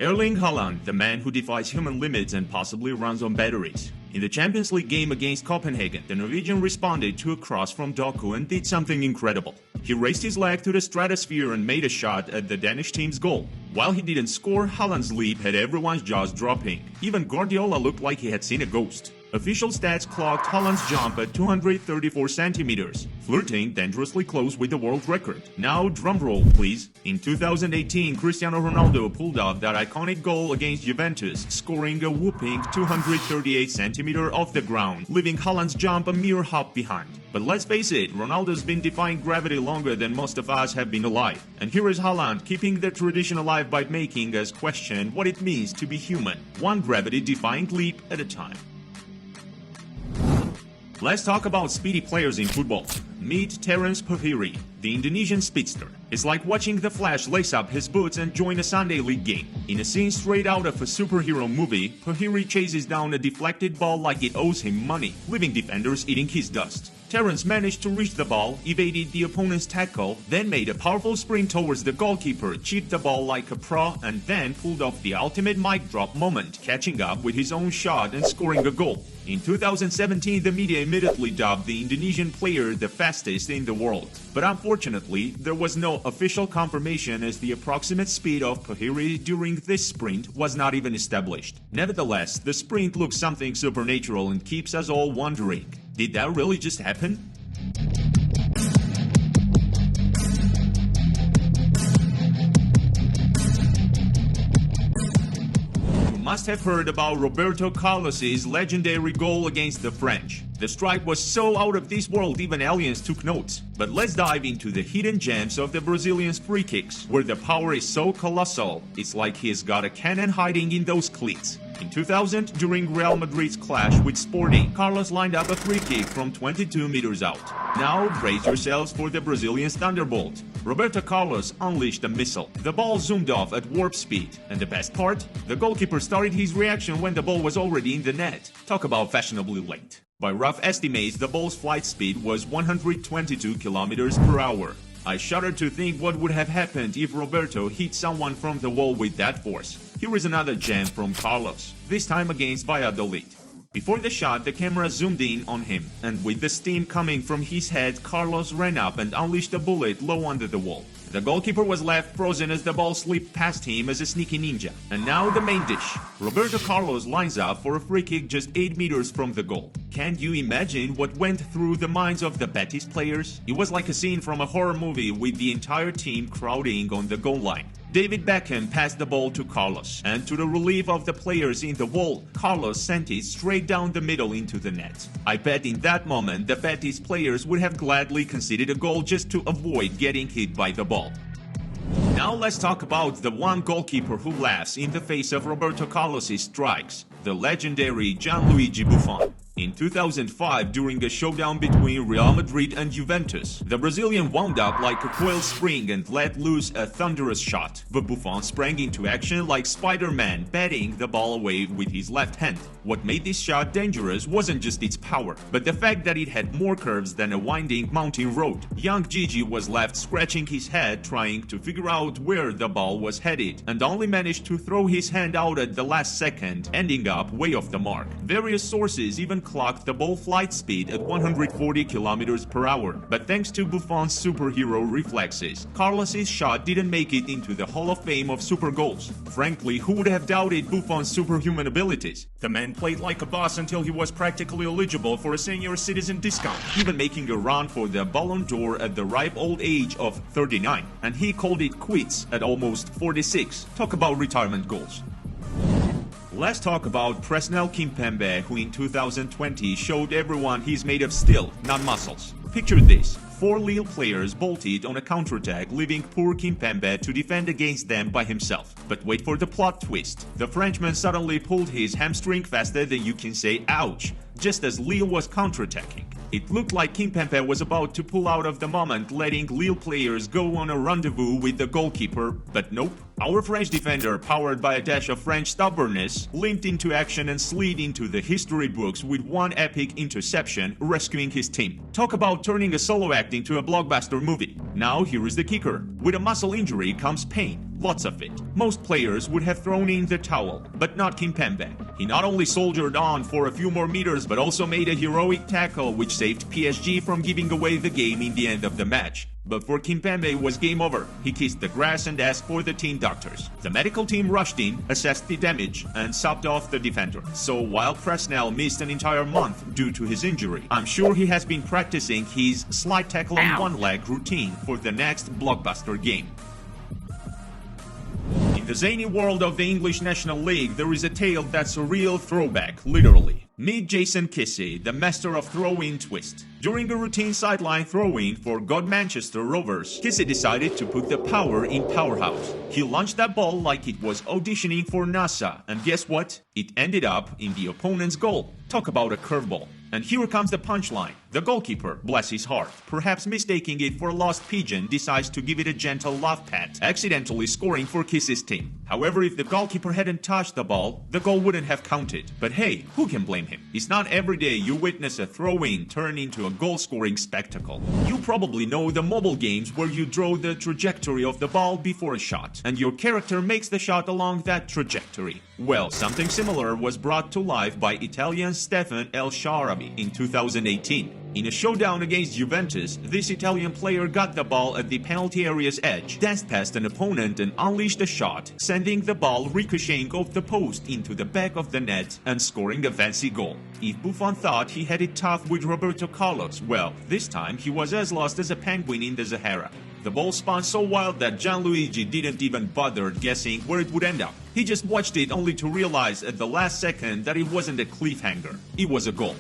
Erling Haaland, the man who defies human limits and possibly runs on batteries. In the Champions League game against Copenhagen, the Norwegian responded to a cross from Doku and did something incredible. He raised his leg to the stratosphere and made a shot at the Danish team's goal. While he didn't score, Haaland's leap had everyone's jaws dropping. Even Guardiola looked like he had seen a ghost. Official stats clocked Haaland's jump at 234 centimeters, flirting dangerously close with the world record. Now drumroll please. In 2018, Cristiano Ronaldo pulled off that iconic goal against Juventus, scoring a whopping 238 centimeters off the ground, leaving Haaland's jump a mere hop behind. But let's face it, Ronaldo's been defying gravity longer than most of us have been alive. And here is Haaland keeping the tradition alive by making us question what it means to be human, one gravity-defying leap at a time. Let's talk about speedy players in football. Meet Terence Pohiri, the Indonesian speedster. It's like watching the Flash lace up his boots and join a Sunday League game. In a scene straight out of a superhero movie, Pohiri chases down a deflected ball like it owes him money, leaving defenders eating his dust. Terence managed to reach the ball, evaded the opponent's tackle, then made a powerful sprint towards the goalkeeper, chipped the ball like a pro, and then pulled off the ultimate mic drop moment, catching up with his own shot and scoring a goal. In 2017, the media immediately dubbed the Indonesian player the fastest in the world. But unfortunately, there was no official confirmation as the approximate speed of Pohiri during this sprint was not even established. Nevertheless, the sprint looks something supernatural and keeps us all wondering, did that really just happen? Must have heard about Roberto Carlos's legendary goal against the French. The strike was so out of this world even aliens took notes. But let's dive into the hidden gems of the Brazilian's free kicks, where the power is so colossal, it's like he's got a cannon hiding in those cleats. In 2000, during Real Madrid's clash with Sporting, Carlos lined up a free kick from 22 meters out. Now brace yourselves for the Brazilian's thunderbolt. Roberto Carlos unleashed a missile. The ball zoomed off at warp speed. And the best part? The goalkeeper started his reaction when the ball was already in the net. Talk about fashionably late. By rough estimates, the ball's flight speed was 122 kilometers per hour. I shudder to think what would have happened if Roberto hit someone from the wall with that force. Here is another gem from Carlos, this time against Valladolid. Before the shot, the camera zoomed in on him, and with the steam coming from his head, Carlos ran up and unleashed a bullet low under the wall. The goalkeeper was left frozen as the ball slipped past him as a sneaky ninja. And now the main dish. Roberto Carlos lines up for a free kick just 8 meters from the goal. Can't you imagine what went through the minds of the Betis players? It was like a scene from a horror movie with the entire team crowding on the goal line. David Beckham passed the ball to Carlos, and to the relief of the players in the wall, Carlos sent it straight down the middle into the net. I bet in that moment the Betis players would have gladly conceded a goal just to avoid getting hit by the ball. Now let's talk about the one goalkeeper who laughs in the face of Roberto Carlos' strikes, the legendary Gianluigi Buffon. In 2005, during a showdown between Real Madrid and Juventus, the Brazilian wound up like a coiled spring and let loose a thunderous shot. But Buffon sprang into action like Spider-Man, batting the ball away with his left hand. What made this shot dangerous wasn't just its power, but the fact that it had more curves than a winding mountain road. Young Gigi was left scratching his head trying to figure out where the ball was headed, and only managed to throw his hand out at the last second, ending up way off the mark. Various sources even clocked the ball flight speed at 140 kilometers per hour, but thanks to Buffon's superhero reflexes, Carlos's shot didn't make it into the Hall of Fame of super goals. Frankly, who would have doubted Buffon's superhuman abilities? The man played like a boss until he was practically eligible for a senior citizen discount, even making a run for the Ballon d'Or at the ripe old age of 39, and he called it quits at almost 46. Talk about retirement goals. Let's talk about Presnel Kimpembe, who in 2020 showed everyone he's made of steel, not muscles. Picture this. 4 Lille players bolted on a counterattack, leaving poor Kimpembe to defend against them by himself. But wait for the plot twist. The Frenchman suddenly pulled his hamstring faster than you can say ouch, just as Lille was counterattacking. It looked like Kimpembe was about to pull out of the moment, letting Lille players go on a rendezvous with the goalkeeper, but nope. Our French defender, powered by a dash of French stubbornness, limped into action and slid into the history books with one epic interception, rescuing his team. Talk about turning a solo act into a blockbuster movie. Now here is the kicker. With a muscle injury comes pain. lots of it. Most players would have thrown in the towel, but not Kimpembe. He not only soldiered on for a few more meters, but also made a heroic tackle which saved PSG from giving away the game in the end of the match. But for Kimpembe was game over. He kissed the grass and asked for the team doctors. The medical team rushed in, assessed the damage, and subbed off the defender. So while Presnell missed an entire month due to his injury, I'm sure he has been practicing his slide tackle on one leg routine for the next blockbuster game. In the zany world of the English National League, there is a tale that's a real throwback, literally. Meet Jason Kissy, the master of throw-in twist. During a routine sideline throw-in for God Manchester Rovers, Kissy decided to put the power in Powerhouse. He launched that ball like it was auditioning for NASA, and guess what? It ended up in the opponent's goal. Talk about a curveball. And here comes the punchline. The goalkeeper, bless his heart, perhaps mistaking it for a lost pigeon, decides to give it a gentle love pat, accidentally scoring for Kissy's team. However, if the goalkeeper hadn't touched the ball, the goal wouldn't have counted. But hey, who can blame him? It's not every day you witness a throw-in turn into a goal-scoring spectacle. You probably know the mobile games where you draw the trajectory of the ball before a shot, and your character makes the shot along that trajectory. Well, something similar was brought to life by Italian Stefan El Shaarawy in 2018. In a showdown against Juventus, this Italian player got the ball at the penalty area's edge, danced past an opponent and unleashed a shot, sending the ball ricocheting off the post into the back of the net and scoring a fancy goal. If Buffon thought he had it tough with Roberto Carlos, well, this time he was as lost as a penguin in the Sahara. The ball spun so wild that Gianluigi didn't even bother guessing where it would end up. He just watched it only to realize at the last second that it wasn't a cliffhanger, it was a goal.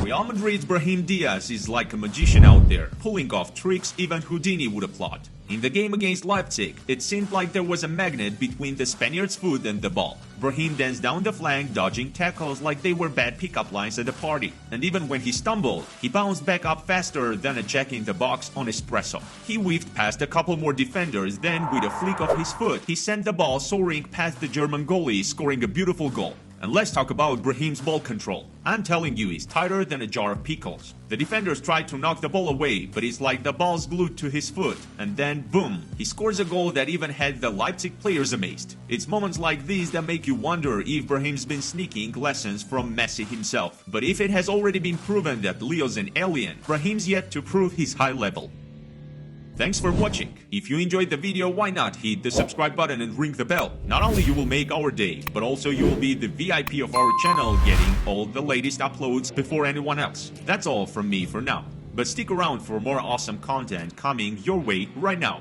Real Madrid's Brahim Diaz is like a magician out there, pulling off tricks even Houdini would applaud. In the game against Leipzig, it seemed like there was a magnet between the Spaniard's foot and the ball. Brahim danced down the flank, dodging tackles like they were bad pickup lines at a party. And even when he stumbled, he bounced back up faster than a jack-in-the-box on espresso. He weaved past a couple more defenders, then with a flick of his foot, he sent the ball soaring past the German goalie, scoring a beautiful goal. And let's talk about Brahim's ball control. I'm telling you, he's tighter than a jar of pickles. The defenders tried to knock the ball away, but it's like the ball's glued to his foot. And then, boom, he scores a goal that even had the Leipzig players amazed. It's moments like these that make you wonder if Brahim's been sneaking lessons from Messi himself. But if it has already been proven that Leo's an alien, Brahim's yet to prove his high level. Thanks for watching. If you enjoyed the video, why not hit the subscribe button and ring the bell? Not only you will make our day, but also you will be the VIP of our channel, getting all the latest uploads before anyone else. That's all from me for now. But stick around for more awesome content coming your way right now.